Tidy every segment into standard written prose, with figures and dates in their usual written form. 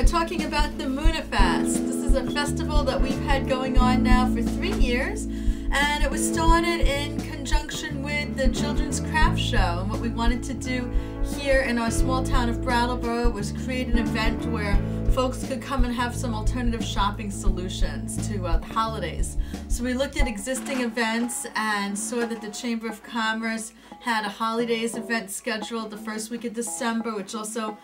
here talking about the Moonafest. This is a festival that we've had going on now for 3 years, and it was started in conjunction with the Children's Craft Show. And what we wanted to do here in our small town of Brattleboro was create an event where folks could come and have some alternative shopping solutions to the holidays. So we looked at existing events and saw that the Chamber of Commerce had a holidays event scheduled the first week of December, which also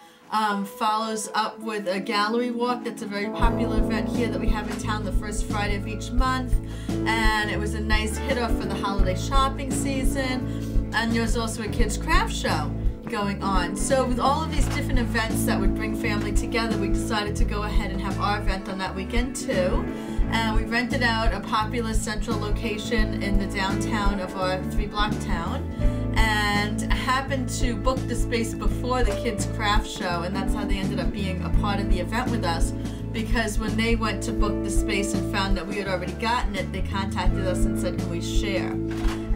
follows up with a gallery walk. That's a very popular event here that we have in town the first Friday of each month, and it was a nice hit-off for the holiday shopping season. And there was also a kids craft show going on. So with all of these different events that would bring family together, we decided to go ahead and have our event on that weekend too. And we rented out a popular central location in the downtown of our 3-block town, and happened to book the space before the kids craft show, and that's how they ended up being a part of the event with us, because when they went to book the space and found that we had already gotten it, they contacted us and said, can we share?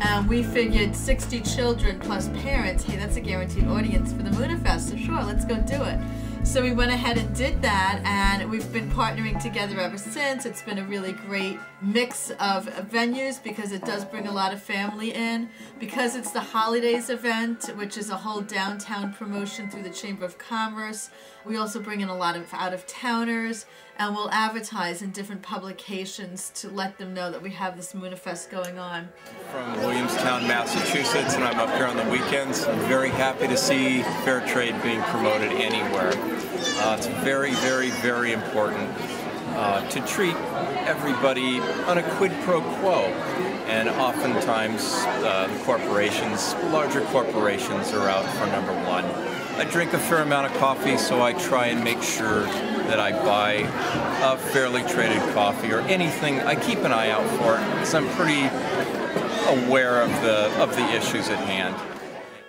And we figured 60 children plus parents, hey, that's a guaranteed audience for the Moonafest, so sure, let's go do it. So we went ahead and did that, and we've been partnering together ever since. It's been a really great mix of venues because it does bring a lot of family in. Because it's the holidays event, which is a whole downtown promotion through the Chamber of Commerce, we also bring in a lot of out-of-towners, and we'll advertise in different publications to let them know that we have this Moonafest going on. From Williamstown, Massachusetts, and I'm up here on the weekends. I'm very happy to see fair trade being promoted anywhere. It's very, very, very important to treat everybody on a quid pro quo. And oftentimes corporations, larger corporations, are out for number one. I drink a fair amount of coffee, so I try and make sure that I buy a fairly traded coffee or anything. I keep an eye out for it because I'm pretty aware of the issues at hand.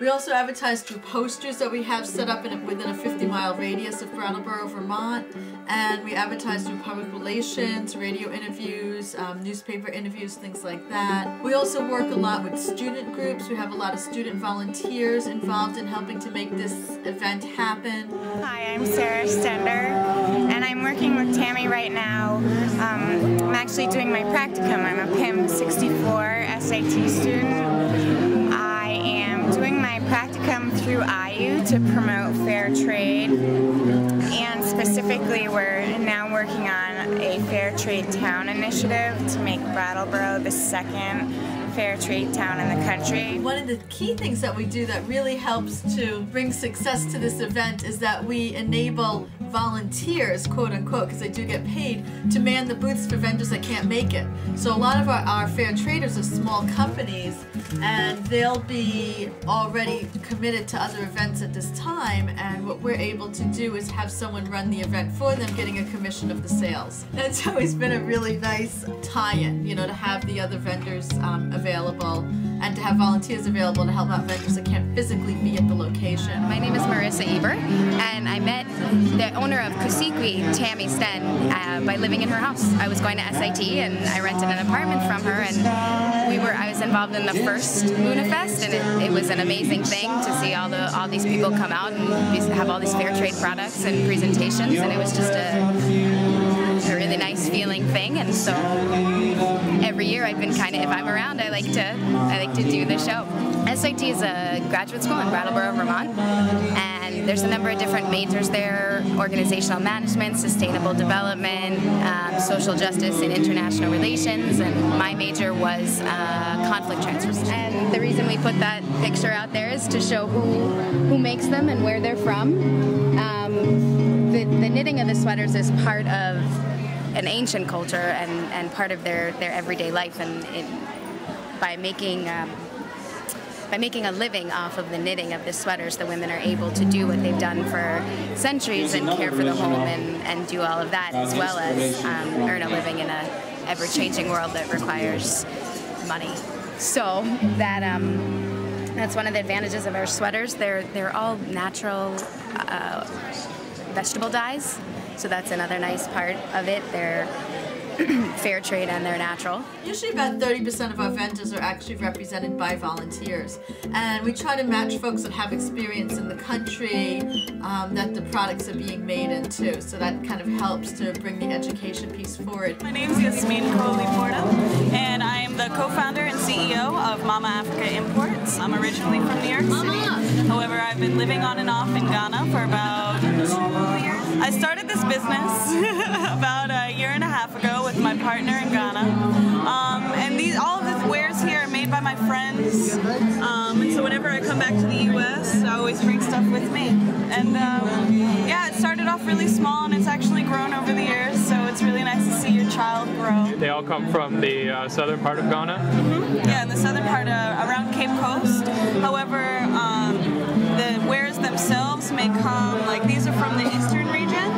We also advertise through posters that we have set up within a 50-mile radius of Brattleboro, Vermont, and we advertise through public relations, radio interviews, newspaper interviews, things like that. We also work a lot with student groups. We have a lot of student volunteers involved in helping to make this event happen. Hi, I'm Sarah Stender, and I'm working with Tammy right now. I'm actually doing my practicum. I'm a PIM 64 SAT student. I am doing my practicum through IU to promote fair trade, and specifically we're now working on a fair trade town initiative to make Brattleboro the second fair trade town in the country. One of the key things that we do that really helps to bring success to this event is that we enable volunteers, quote unquote, because they do get paid, to man the booths for vendors that can't make it. So a lot of our fair traders are small companies, and they'll be already committed to other events at this time, and what we're able to do is have someone run the event for them, getting a commission of the sales. That's always been a really nice tie-in, you know, to have the other vendors available and to have volunteers available to help out vendors that can't physically be at the location. My name is Marissa Eber, and I met the owner of Kusikwi, Tammy Sten, by living in her house. I was going to SIT and I rented an apartment from her, and I was involved in the first Moonafest, and it was an amazing thing to see all these people come out and have all these fair trade products and presentations, and it was just a really nice feeling thing. And so every year I've been if I'm around, I like to do the show. SIT is a graduate school in Brattleboro, Vermont, and there's a number of different majors there: organizational management, sustainable development, social justice, and international relations. And my major was conflict transfer. And the reason we put that picture out there is to show who makes them and where they're from. The knitting of the sweaters is part of an ancient culture and part of their everyday life, and by making a living off of the knitting of the sweaters, the women are able to do what they've done for centuries and care for the home and do all of that, as well as earn a living in a ever-changing world that requires money. So that's one of the advantages of our sweaters. They're all natural vegetable dyes, so that's another nice part of it. They're fair trade and they're natural. Usually about 30% of our vendors are actually represented by volunteers, and we try to match folks that have experience in the country that the products are being made into, so that kind of helps to bring the education piece forward. My name is Yasmin Coley-Porto, and I am the co-founder and CEO of Mama Africa Imports. I'm originally from New York City. However, I've been living on and off in Ghana for about 2 years. I started this business about a year and a half ago with my partner in Ghana. And all of the wares here are made by my friends. And so whenever I come back to the U.S., I always bring stuff with me. And yeah, it started off really small and it's actually grown over the years, so it's really nice to see your child grow. They all come from the southern part of Ghana? Mm-hmm. Yeah, in the southern part around Cape Coast. However, the wares themselves may come, like these are from the eastern region.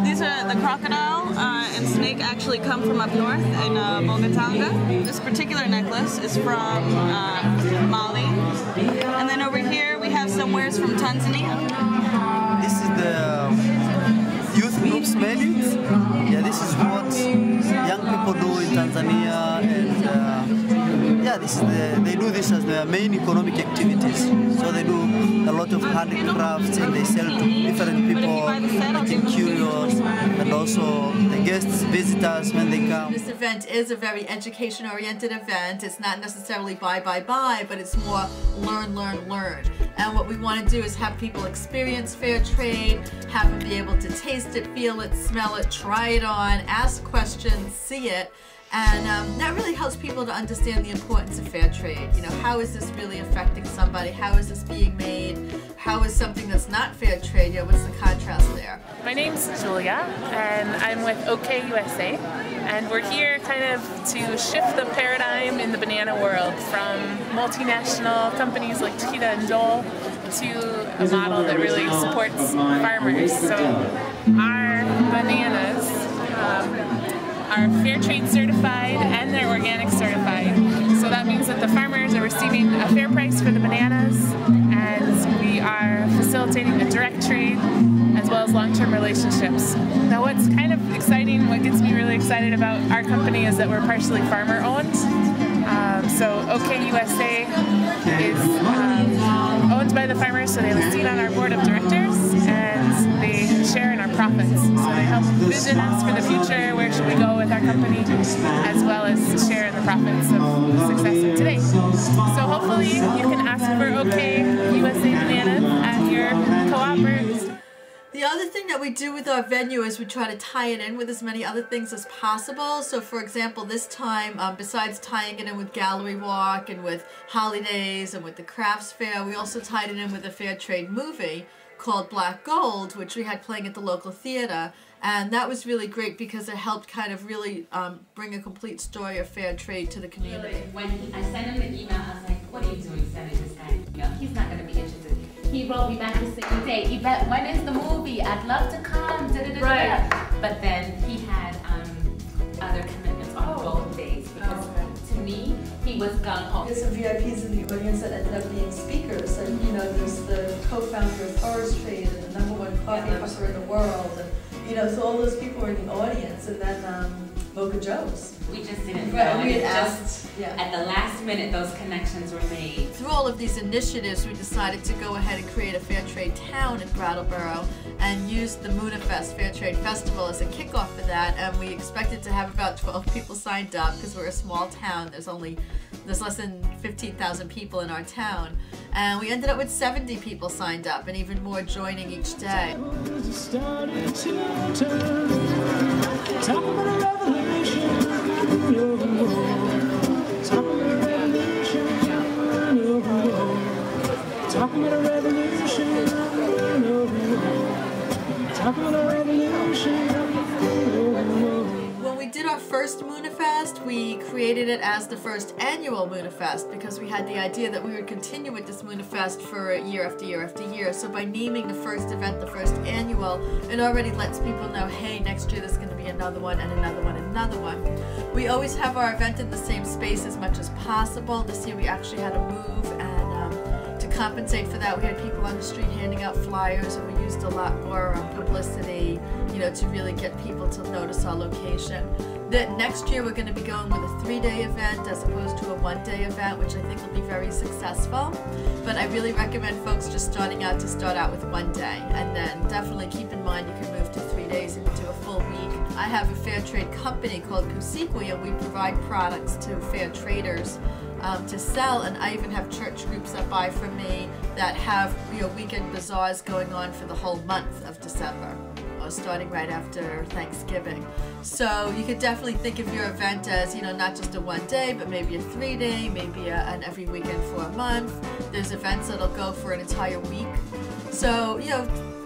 These are the crocodile and snake actually come from up north in Bogatanga. This particular necklace is from Mali. And then over here we have some wares from Tanzania. This is the youth groups made it. Yeah, this is what young people do in Tanzania, and yeah, they do this as their main economic activities. So they do a lot of handicrafts and they sell to different people, making curious, and also the guests, visitors when they come. This event is a very education-oriented event. It's not necessarily buy, but it's more learn, learn, learn. And what we want to do is have people experience fair trade, have them be able to taste it, feel it, smell it, try it on, ask questions, see it. And that really helps people to understand the importance of fair trade. You know, how is this really affecting somebody? How is this being made? How is something that's not fair trade? You know, what's the contrast there? My name's Julia, and I'm with OK USA, and we're here kind of to shift the paradigm in the banana world from multinational companies like Chiquita and Dole to a model that really supports farmers. So our bananas are fair trade certified and they're organic certified. So that means that the farmers are receiving a fair price for the bananas, and we are facilitating the direct trade as well as long-term relationships. Now what's kind of exciting, what gets me really excited about our company is that we're partially farmer owned. So OK USA is owned by the farmers, so they have a seat on our board of directors and they share in our profits. So they help vision us for the future, where should we go with our company, as well as share in the profits of the success of today. So hopefully you can ask for OK USA bananas at your co-operators. The other thing that we do with our venue is we try to tie it in with as many other things as possible. So for example, this time, besides tying it in with Gallery Walk and with holidays and with the crafts fair, we also tied it in with a fair trade movie called Black Gold, which we had playing at the local theater. And that was really great because it helped kind of really bring a complete story of fair trade to the community. When I sent him the email, I was like, what are you doing sending this guy an email? He's not going to be interested. He wrote me back the same day, Yvette, when is the movie? I'd love to come. Right. But then he had other commitments on both days because to me, he was gung-ho. There's some VIPs in the audience that ended up being speakers. And, you know, there's the co-founder of Forest Trade and the #1 coffee hustler in the world. And, you know, so all those people were in the audience. And then Mocha Joe's. We just didn't know. Right, we had asked, at the last minute, those connections were made. Through all of these initiatives, we decided to go ahead and create a fair trade town in Brattleboro and use the Moonafest Fair Trade Festival as a kickoff for that. And we expected to have about 12 people signed up because we're a small town. There's less than 15,000 people in our town. And we ended up with 70 people signed up and even more joining each day. When we did our first Moonafest, we created it as the first annual Moonafest because we had the idea that we would continue with this Moonafest for year after year after year. So by naming the first event the first annual, it already lets people know, hey, next year there's going to be another one and another one and another one. We always have our event in the same space as much as possible. This year we actually had to move and to compensate for that, we had people on the street handing out flyers, and we used a lot more publicity, to really get people to notice our location. That next year we're going to be going with a 3-day event as opposed to a 1-day event, which I think will be very successful. But I really recommend folks just starting out to start out with 1 day, and then definitely keep in mind you can move to 3 days and do a full week. I have a fair trade company called Kusikwi, and we provide products to fair traders to sell, and I even have church groups that buy from me that have weekend bazaars going on for the whole month of December, starting right after Thanksgiving. So you could definitely think of your event as, not just a 1 day, but maybe a 3-day, maybe an every weekend for a month. There's events that'll go for an entire week. So,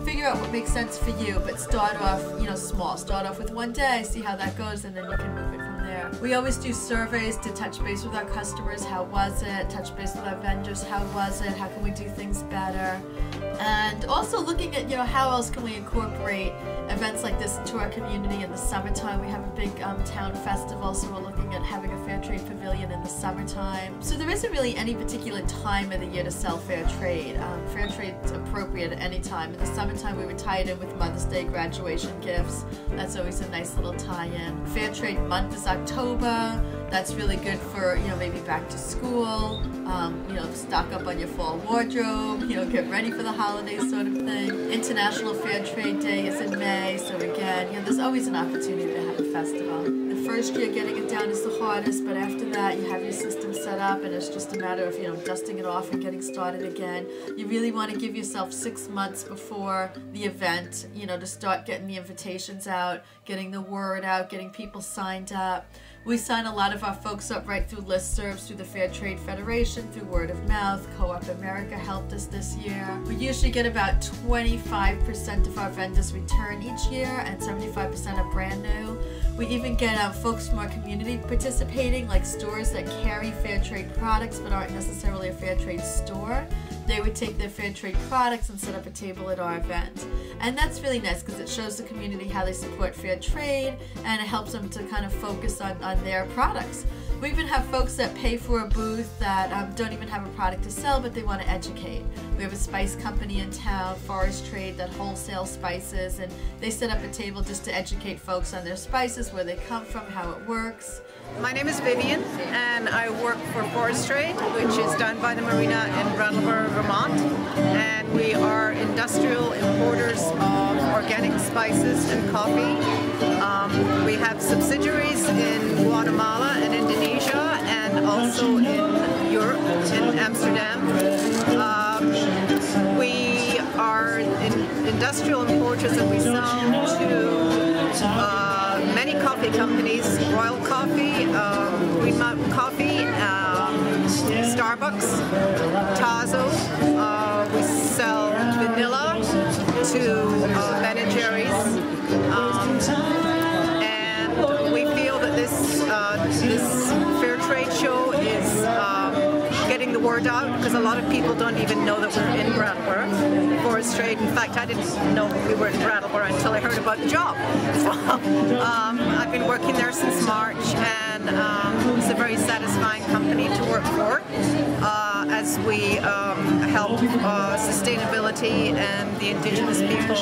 figure out what makes sense for you, but start off, small. Start off with 1 day, see how that goes, and then you can move it from there. We always do surveys to touch base with our customers. How was it? Touch base with our vendors. How was it? How can we do things better? And also looking at, how else can we incorporate events like this into our community in the summertime. We have a big town festival, so we're looking at having a fair trade pavilion in the summertime. So there isn't really any particular time of the year to sell fair trade. Fair trade's appropriate at any time. In the summertime, we would tie it in with Mother's Day graduation gifts. That's always a nice little tie-in. Fair trade month is October. That's really good for, maybe back to school, stock up on your fall wardrobe, get ready for the holidays sort of thing. International Fair Trade Day is in May, so again, there's always an opportunity to have a festival. The first year getting it down is the hardest, but after that you have your system set up and it's just a matter of, dusting it off and getting started again. You really want to give yourself 6 months before the event, to start getting the invitations out, getting the word out, getting people signed up. We sign a lot of our folks up right through listservs, through the Fair Trade Federation, through word of mouth. Co-op America helped us this year. We usually get about 25% of our vendors return each year, and 75% are brand new. We even get folks from our community participating, like stores that carry fair trade products but aren't necessarily a fair trade store. They would take their fair trade products and set up a table at our event. And that's really nice because it shows the community how they support fair trade, and it helps them to kind of focus on their products. We even have folks that pay for a booth that don't even have a product to sell, but they want to educate. We have a spice company in town, Forest Trade, that wholesale spices, and they set up a table just to educate folks on their spices, where they come from, how it works. My name is Vivian, and I work for Forest Trade, which is down by the marina in Brattleboro, Vermont. And we are industrial importers of organic spices and coffee. We have subsidiaries in Guatemala and Indonesia, and also in Europe, in Amsterdam. We are industrial importers, and we sell to many coffee companies: Royal Coffee, Green Mountain Coffee, Starbucks, Tazo. We sell vanilla to Ben & Jerry's, and we feel that this fair trade show is getting the word out, because a lot of people don't even know that we're in Brattleboro. Forest Trade, in fact, I didn't know we were in Brattleboro until I heard about the job. So I've been working there since March, and it's a very satisfying company to work for, as we help sustainability and the indigenous people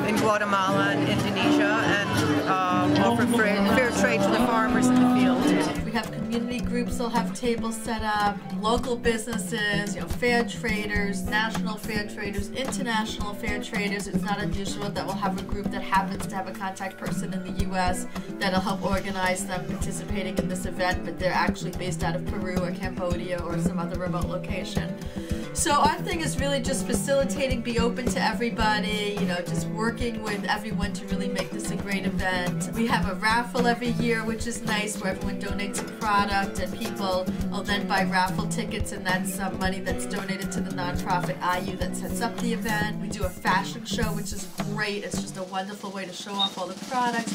in Guatemala and Indonesia, and offer fair trade to the farmers in the field. We have community groups that'll have tables set up, local businesses, fair traders, national fair traders, international fair traders. It's not unusual that we'll have a group that happens to have a contact person in the U.S. that'll help organize them participating in this event, but they're actually based out of Peru or Cambodia or some other remote location. So our thing is really just facilitating, be open to everybody, just working with everyone to really make this a great event. We have a raffle every year, which is nice, where everyone donates a product, and people will then buy raffle tickets, and that's money that's donated to the nonprofit IU that sets up the event. We do a fashion show, which is great. It's just a wonderful way to show off all the products.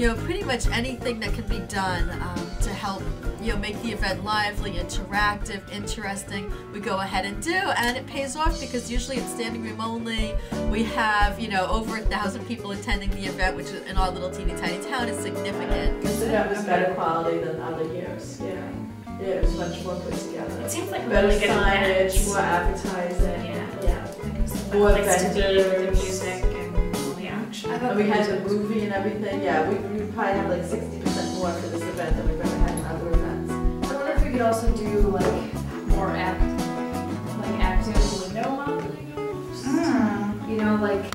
you know, pretty much anything that can be done to help, you know, make the event lively, interactive, interesting, we go ahead and do, and it pays off because usually it's standing room only. We have, you know, over 1,000 people attending the event, which in our little teeny tiny town is significant. This event was better quality than other years. Yeah, it was much more put together. It seems like a better really good event. signage, more advertising. Yeah. More Place to be with the vendors. music and all the action. And we had the movie and everything. Yeah, we probably had like 60% more for this event than we've ever had in other events. I wonder if we could also do like more active window modeling. You know, like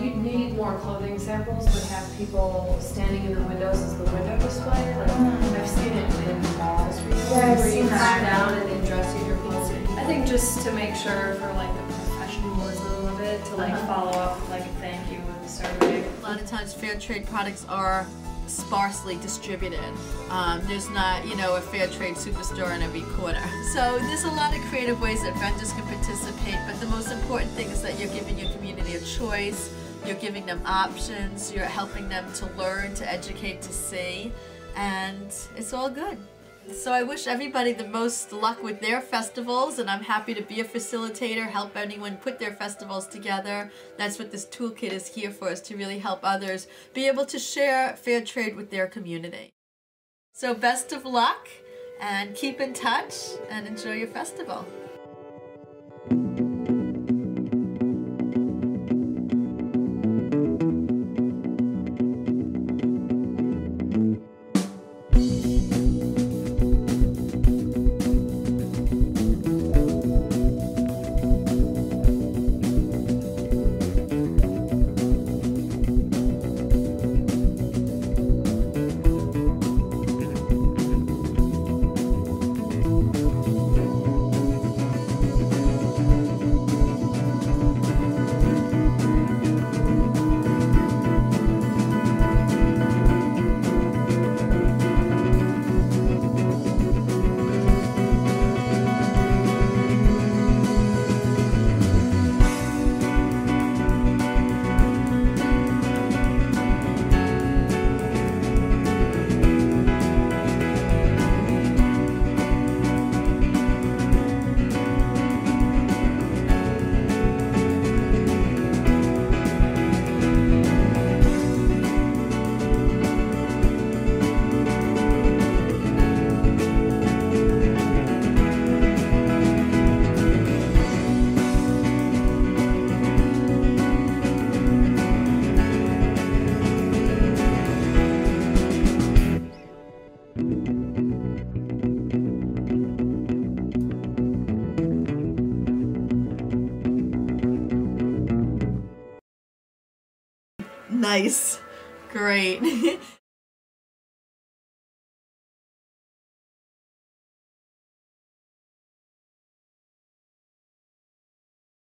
you'd need more clothing samples, but have people standing in the windows as the window display. Like I've seen it in malls where you sit down and they dress you your clothes. I think just to make sure for like the professionalism of it, to like follow up with like a thank you and a survey. A lot of times fair trade products are sparsely distributed. There's not, you know, a fair trade superstore in every corner. So there's a lot of creative ways that vendors can participate, but the most important thing is that you're giving your community a choice, you're giving them options, you're helping them to learn, to educate, to see, and it's all good. So I wish everybody the most luck with their festivals, and I'm happy to be a facilitator, help anyone put their festivals together. That's what this toolkit is here for, is to really help others be able to share fair trade with their community. So best of luck, and keep in touch, and enjoy your festival. Nice. Great.